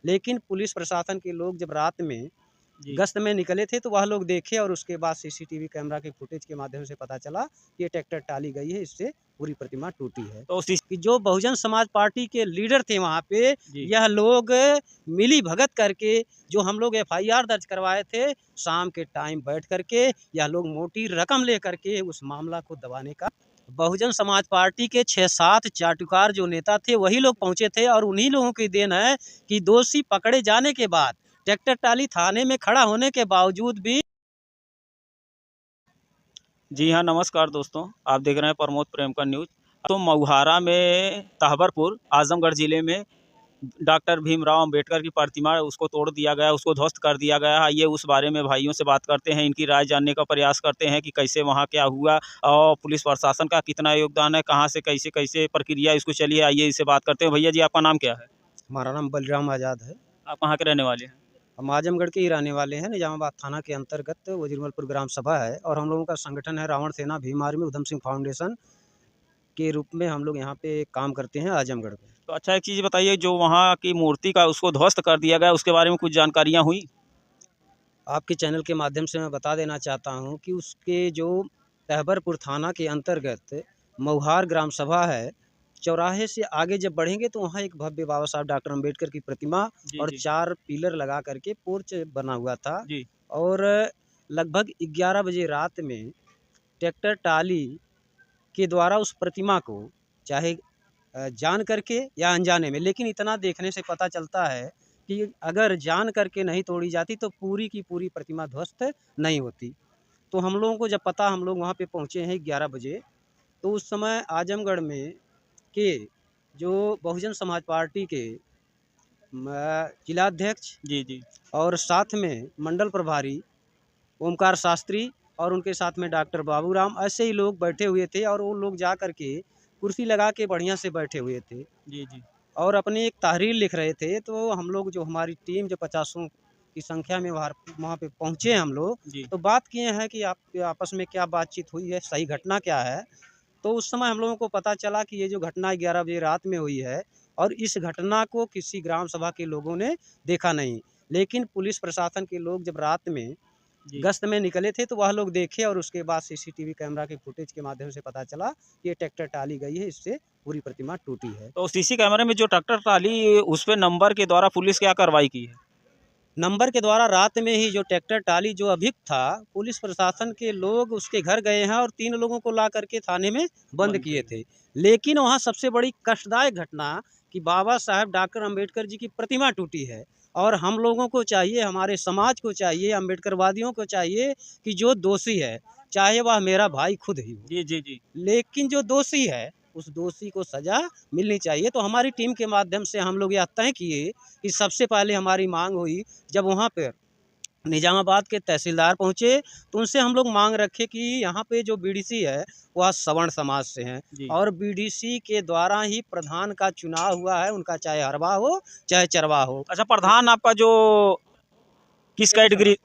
लेकिन पुलिस प्रशासन के लोग जब रात में जी। गश्त में निकले थे तो वह लोग देखे और उसके बाद सीसीटीवी कैमरा के फुटेज के माध्यम से पता चला कि ये ट्रैक्टर टाली गई है, इससे पूरी प्रतिमा टूटी है। तो उसी कि जो बहुजन समाज पार्टी के लीडर थे वहाँ पे, जी। यह लोग मिली भगत करके जो हम लोग एफआईआर दर्ज करवाए थे, शाम के टाइम बैठ करके यह लोग मोटी रकम लेकर के उस मामला को दबाने का बहुजन समाज पार्टी के 6-7 चाटुकार जो नेता थे वही लोग पहुंचे थे और उन्हीं लोगों की देन है कि दोषी पकड़े जाने के बाद ट्रैक्टर टाली थाने में खड़ा होने के बावजूद भी। जी हाँ, नमस्कार दोस्तों। आप देख रहे हैं प्रमोद प्रेम का न्यूज़। तो मऊहारा में तहबरपुर आजमगढ़ ज़िले में डॉक्टर भीमराव अंबेडकर की प्रतिमा उसको तोड़ दिया गया, उसको ध्वस्त कर दिया गया। आइए उस बारे में भाइयों से बात करते हैं, इनकी राय जानने का प्रयास करते हैं कि कैसे वहाँ क्या हुआ और पुलिस प्रशासन का कितना योगदान है, कहाँ से कैसे-कैसे प्रक्रिया इसको चली है। आइए इससे बात करते हैं। भैया जी, आपका नाम क्या है? हमारा नाम बलराम आज़ाद है। आप कहाँ के रहने वाले हैं? हम आजमगढ़ के ही रहने वाले हैं। निजामाबाद थाना के अंतर्गत वजीरमलपुर ग्राम सभा है और हम लोगों का संगठन है रावण सेना भीम आर्मी उधम सिंह फाउंडेशन के रूप में हम लोग यहाँ पे काम करते हैं आजमगढ़ में। तो अच्छा एक चीज़ बताइए, जो वहाँ की मूर्ति का उसको ध्वस्त कर दिया गया, उसके बारे में कुछ जानकारियाँ हुई? आपके चैनल के माध्यम से मैं बता देना चाहता हूँ कि उसके जो तहबरपुर थाना के अंतर्गत मऊहार ग्राम सभा है, चौराहे से आगे जब बढ़ेंगे तो वहाँ एक भव्य बाबा साहब डॉक्टर अंबेडकर की प्रतिमा जी, और जी। 4 पिलर लगा करके पोर्च बना हुआ था। जी। और लगभग 11 बजे रात में ट्रैक्टर टाली के द्वारा उस प्रतिमा को चाहे जान करके या अनजाने में, लेकिन इतना देखने से पता चलता है कि अगर जान करके नहीं तोड़ी जाती तो पूरी की पूरी प्रतिमा ध्वस्त नहीं होती। तो हम लोगों को जब पता, हम लोग वहाँ पे पहुँचे हैं 11 बजे, तो उस समय आजमगढ़ में के जो बहुजन समाज पार्टी के जिलाध्यक्ष जी, जी। और साथ में मंडल प्रभारी ओमकार शास्त्री और उनके साथ में डॉक्टर बाबूराम, ऐसे ही लोग बैठे हुए थे और वो लोग जा कर के कुर्सी लगा के बढ़िया से बैठे हुए थे जी, जी। और अपनी एक तहरीर लिख रहे थे। तो हम लोग जो हमारी टीम जो 50 की संख्या में वहाँ पे पहुँचे हम लोग, जी। तो बात किए हैं कि आप आपस में क्या बातचीत हुई है, सही घटना क्या है। तो उस समय हम लोगों को पता चला कि ये जो घटना 11 बजे रात में हुई है और इस घटना को किसी ग्राम सभा के लोगों ने देखा नहीं, लेकिन पुलिस प्रशासन के लोग जब रात में जी। गश्त में निकले थे तो वह लोग देखे और उसके बाद सीसीटीवी कैमरा के फुटेज के माध्यम से पता चला कि ये ट्रैक्टर टाली गई है, इससे पूरी प्रतिमा टूटी है। तो सीसी कैमरे में जो ट्रैक्टर टाली उस पे नंबर के द्वारा पुलिस क्या कार्रवाई की है? नंबर के द्वारा रात में ही जो ट्रैक्टर टाली जो अभियुक्त था, पुलिस प्रशासन के लोग उसके घर गए हैं और 3 लोगों को ला करके थाने में बंद बंद किए करी। थे। लेकिन वहाँ सबसे बड़ी कष्टदायक घटना कि बाबा साहब डॉक्टर अंबेडकर जी की प्रतिमा टूटी है और हम लोगों को चाहिए, हमारे समाज को चाहिए, अम्बेडकरवादियों को चाहिए कि जो दोषी है, चाहे वह मेरा भाई खुद ही हो, जी, जी, जी। लेकिन जो दोषी है, उस दोषी को सज़ा मिलनी चाहिए। तो हमारी टीम के माध्यम से हम लोग यह तय किए कि सबसे पहले हमारी माँग हुई, जब वहाँ पे निजामाबाद के तहसीलदार पहुँचे, तो उनसे हम लोग माँग रखे कि यहाँ पे जो बीडीसी है, वह सवर्ण समाज से हैं जी। और बीडीसी के द्वारा ही प्रधान का चुनाव हुआ है, उनका चाहे हरवाह हो, चाहे चरवाह हो। अच्छा, प्रधान आपका जो किस कैटेगरी?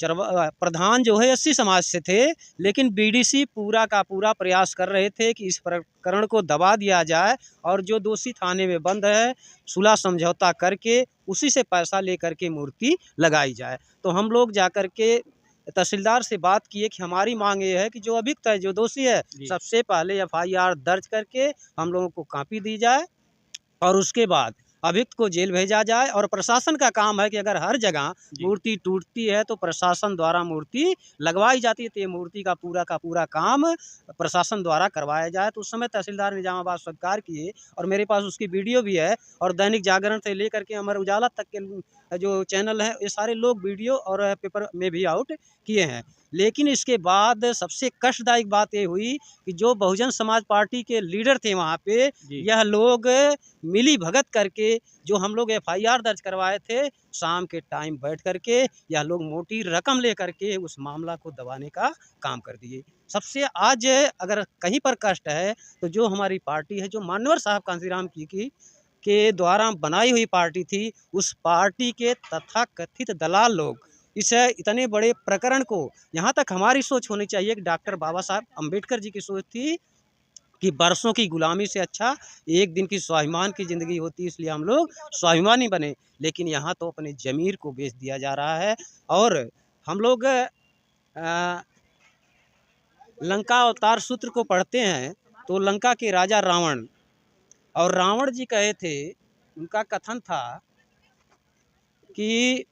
प्रधान जो है एससी समाज से थे, लेकिन बीडीसी पूरा का पूरा प्रयास कर रहे थे कि इस प्रकरण को दबा दिया जाए और जो दोषी थाने में बंद है, सुलह समझौता करके उसी से पैसा लेकर के मूर्ति लगाई जाए। तो हम लोग जाकर के तहसीलदार से बात किए कि हमारी मांग ये है कि जो अभियुक्त है, जो दोषी है, जी। सबसे पहले एफआईआर दर्ज करके हम लोगों को कॉपी दी जाए और उसके बाद अभियुक्त को जेल भेजा जाए। और प्रशासन का काम है कि अगर हर जगह जी। मूर्ति टूटती है तो प्रशासन द्वारा मूर्ति लगवाई जाती है, तो ये मूर्ति का पूरा काम प्रशासन द्वारा करवाया जाए। तो उस समय तहसीलदार निजामाबाद स्वीकार किए और मेरे पास उसकी वीडियो भी है और दैनिक जागरण से लेकर के अमर उजाला तक के जो चैनल है, ये सारे लोग वीडियो और पेपर में भी आउट किए हैं। लेकिन इसके बाद सबसे कष्टदायक बात ये हुई कि जो बहुजन समाज पार्टी के लीडर थे वहाँ पे, जी। यह लोग मिली भगत करके जो हम लोग एफआईआर दर्ज करवाए थे, शाम के टाइम बैठ करके यह लोग मोटी रकम लेकर के उस मामला को दबाने का काम कर दिए। सबसे आज अगर कहीं पर कष्ट है तो जो हमारी पार्टी है, जो मान्यवर साहब कांशीराम जी की के द्वारा बनाई हुई पार्टी थी, उस पार्टी के तथाकथित दलाल लोग इस इतने बड़े प्रकरण को, यहाँ तक हमारी सोच होनी चाहिए कि डॉक्टर बाबा साहब अम्बेडकर जी की सोच थी कि बरसों की गुलामी से अच्छा एक दिन की स्वाभिमान की ज़िंदगी होती, इसलिए हम लोग स्वाभिमानी बने। लेकिन यहाँ तो अपने ज़मीर को बेच दिया जा रहा है। और हम लोग लंका अवतार सूत्र को पढ़ते हैं तो लंका के राजा रावण, और रावण जी कहे थे, उनका कथन था कि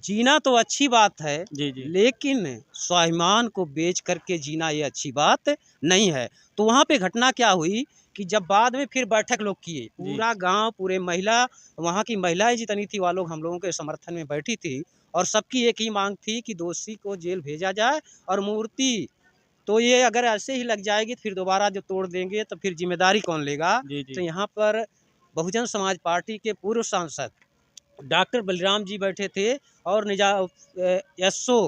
जीना तो अच्छी बात है, जी जी लेकिन स्वाभिमान को बेच करके जीना ये अच्छी बात नहीं है। तो वहाँ पे घटना क्या हुई कि जब बाद में फिर बैठक लोग किए, पूरा गांव, पूरे महिला, वहाँ की महिलाएं जितनी थी, वह लोग हम लोगों के समर्थन में बैठी थी, और सबकी एक ही मांग थी कि दोषी को जेल भेजा जाए, और मूर्ति तो ये अगर ऐसे ही लग जाएगी फिर दोबारा जो तोड़ देंगे तो फिर जिम्मेदारी कौन लेगा। जी जी तो यहाँ पर बहुजन समाज पार्टी के पूर्व सांसद डॉक्टर बलराम जी बैठे थे, और एसओ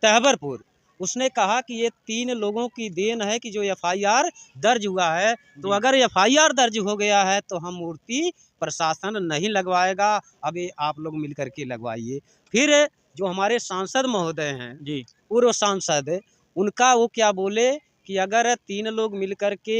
तहबरपुर, उसने कहा कि ये 3 लोगों की देन है कि जो एफआईआर दर्ज हुआ है, तो अगर एफआईआर दर्ज हो गया है तो हम मूर्ति प्रशासन नहीं लगवाएगा, अब ये आप लोग मिल करके लगवाइए। फिर जो हमारे सांसद महोदय हैं, जी पूर्व सांसद, उनका वो क्या बोले कि अगर 3 लोग मिल करके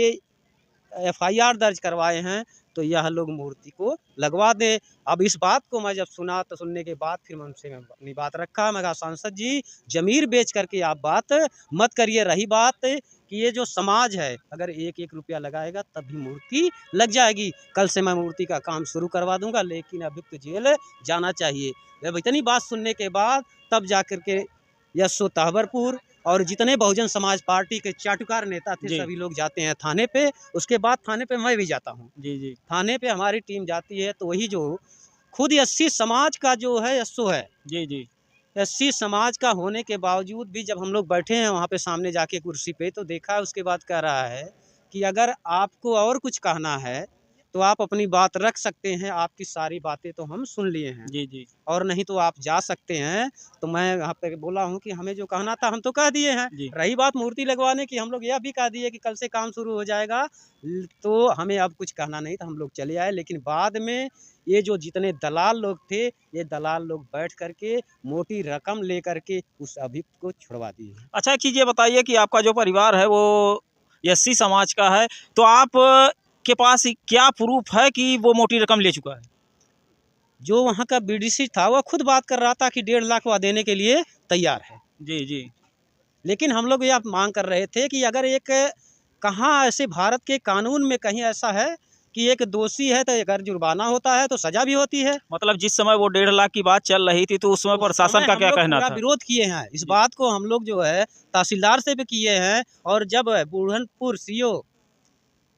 एफआईआर दर्ज करवाए हैं तो यह लोग मूर्ति को लगवा दें। अब इस बात को मैं जब सुना तो सुनने के बाद फिर मैं उनसे अपनी बात रखा। मैं कहा सांसद जी, ज़मीर बेच करके आप बात मत करिए। रही बात कि ये जो समाज है, अगर 1-1 रुपया लगाएगा तभी मूर्ति लग जाएगी। कल से मैं मूर्ति का काम शुरू करवा दूंगा, लेकिन अभी तो जेल जाना चाहिए। जब इतनी बात सुनने के बाद तब जा कर के एसओ तहबरपुर और जितने बहुजन समाज पार्टी के चाटुकार नेता थे जी सभी लोग जाते हैं थाने पे। उसके बाद थाने पे मैं भी जाता हूँ। जी जी थाने पे हमारी टीम जाती है, तो वही जो खुद एससी समाज का जो है एसओ है, जी जी एससी समाज का होने के बावजूद भी जब हम लोग बैठे हैं वहाँ पे सामने जाके कुर्सी पे, तो देखा, उसके बाद कह रहा है कि अगर आपको और कुछ कहना है तो आप अपनी बात रख सकते हैं, आपकी सारी बातें तो हम सुन लिए हैं, जी जी और नहीं तो आप जा सकते हैं। तो मैं यहाँ पे बोला हूँ कि हमें जो कहना था हम तो कह दिए हैं। जी रही बात मूर्ति लगवाने की, हम लोग यह भी कह दिए कि कल से काम शुरू हो जाएगा, तो हमें अब कुछ कहना नहीं था, हम लोग चले आए। लेकिन बाद में ये जो जितने दलाल लोग थे, ये दलाल लोग बैठ करके मोटी रकम ले करके उस अभियुक्त को छुड़वा दिए। अच्छा, एक चीज़ ये बताइए कि आपका जो परिवार है वो एससी समाज का है, तो आप के पास क्या प्रूफ है कि वो मोटी रकम ले चुका है? जो वहाँ का बीडीसी था वह खुद बात कर रहा था कि 1.5 लाख वह देने के लिए तैयार है। जी जी लेकिन हम लोग यह मांग कर रहे थे कि अगर एक, कहाँ ऐसे भारत के कानून में कहीं ऐसा है कि एक दोषी है तो अगर जुर्माना होता है तो सजा भी होती है। मतलब जिस समय वो 1.5 लाख की बात चल रही थी तो उस समय उस प्रशासन समय का हम क्या लोग कहना पूरा था? विरोध किए हैं इस जी बात को। हम लोग जो है तहसीलदार से भी किए हैं, और जब बुरहानपुर सीओ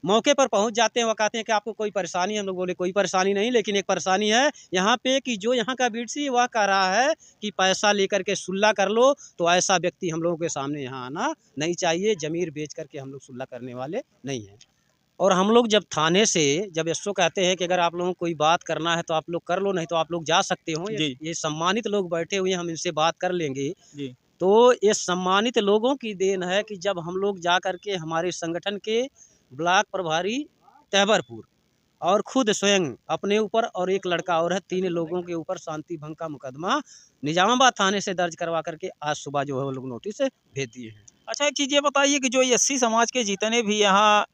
मौके पर पहुंच जाते हैं, वो कहते हैं कि आपको कोई परेशानी है। हम लोग बोले कोई परेशानी नहीं, लेकिन एक परेशानी है यहाँ पे कि जो यहाँ का बीडीसी वह कह रहा है कि पैसा लेकर के सुलह कर लो, तो ऐसा व्यक्ति हम लोगों के सामने यहाँ आना नहीं चाहिए। ज़मीर बेच करके हम लोग सुलह करने वाले नहीं हैं। और हम लोग जब थाने से, जब एसओ कहते हैं कि अगर आप लोगों को कोई बात करना है तो आप लोग कर लो, नहीं तो आप लोग जा सकते हो, जी ये सम्मानित लोग बैठे हुए हैं, हम इनसे बात कर लेंगे। जी तो ये सम्मानित लोगों की देन है कि जब हम लोग जा करके हमारे संगठन के ब्लॉक प्रभारी तहबरपुर और खुद स्वयं अपने ऊपर और एक लड़का और है, 3 लोगों के ऊपर शांति भंग का मुकदमा निजामाबाद थाने से दर्ज करवा करके आज सुबह जो है वो लोग नोटिस भेज दिए हैं। अच्छा, एक चीज़ ये बताइए कि जो एससी समाज के जितने भी यहाँ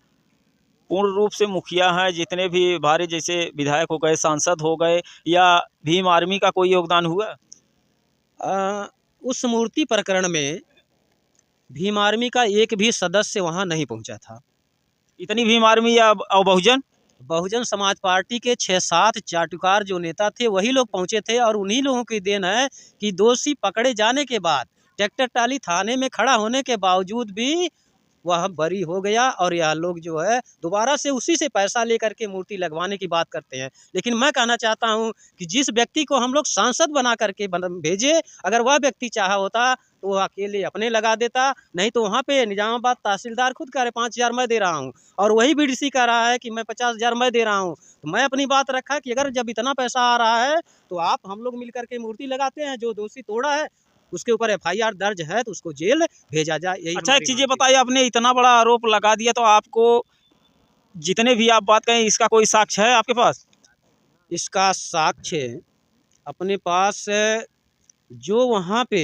पूर्ण रूप से मुखिया हैं, जितने भी भारी जैसे विधायक हो गए, सांसद हो गए, या भीम आर्मी का कोई योगदान हुआ? उस मूर्ति प्रकरण में भीम आर्मी का एक भी सदस्य वहाँ नहीं पहुँचा था। इतनी भीम आर्मी या और बहुजन? बहुजन समाज पार्टी के 6-7 चाटुकार जो नेता थे वही लोग पहुंचे थे, और उन्हीं लोगों की देन है कि दोषी पकड़े जाने के बाद ट्रैक्टर टाली थाने में खड़ा होने के बावजूद भी वह बरी हो गया, और यह लोग जो है दोबारा से उसी से पैसा लेकर के मूर्ति लगवाने की बात करते हैं। लेकिन मैं कहना चाहता हूं कि जिस व्यक्ति को हम लोग सांसद बना करके भेजे, अगर वह व्यक्ति चाहा होता तो वह अकेले अपने लगा देता, नहीं तो वहाँ पे निजामाबाद तहसीलदार खुद कह रहे 5,000 मैं दे रहा हूँ, और वही बीडीसी कह रहा है कि मैं 50,000 मैं दे रहा हूँ। तो मैं अपनी बात रखा कि अगर जब इतना पैसा आ रहा है तो आप हम लोग मिल करके मूर्ति लगाते हैं, जो दोषी तोड़ा है उसके ऊपर एफआईआर दर्ज है तो उसको जेल भेजा जाए। यही अच्छा, एक हमारी चीज़ ये मांग थी। बताइए, आपने इतना बड़ा आरोप लगा दिया तो आपको जितने भी आप बात कहें इसका कोई साक्ष्य है आपके पास? इसका साक्ष्य अपने पास जो वहाँ पे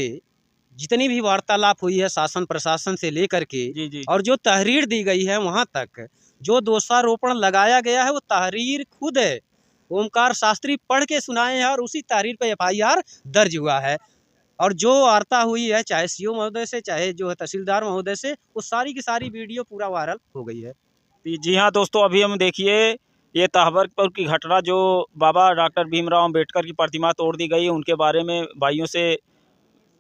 जितनी भी वार्तालाप हुई है शासन प्रशासन से लेकर के, जी जी और जो तहरीर दी गई है वहाँ तक, जो दोषारोपण लगाया गया है वो तहरीर खुद है, ओमकार शास्त्री पढ़ के सुनाए हैं और उसी तहरीर पर FIR दर्ज हुआ है। और जो वार्ता हुई है चाहे CO महोदय से, चाहे जो है तहसीलदार महोदय से, वो सारी की सारी वीडियो पूरा वायरल हो गई है। जी हाँ दोस्तों, अभी हम देखिए ये तहबरपुर की घटना, जो बाबा डॉक्टर भीमराव अंबेडकर की प्रतिमा तोड़ दी गई, उनके बारे में भाइयों से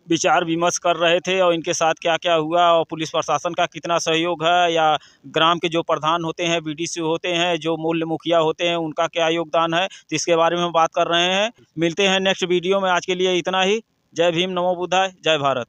विचार विमर्श कर रहे थे और इनके साथ क्या क्या हुआ और पुलिस प्रशासन का कितना सहयोग है, या ग्राम के जो प्रधान होते हैं, BDC होते हैं, जो मूल्य मुखिया होते हैं, उनका क्या योगदान है, तो इसके बारे में हम बात कर रहे हैं। मिलते हैं नेक्स्ट वीडियो में, आज के लिए इतना ही। जय भीम, नमो बुद्धाय, जय भारत।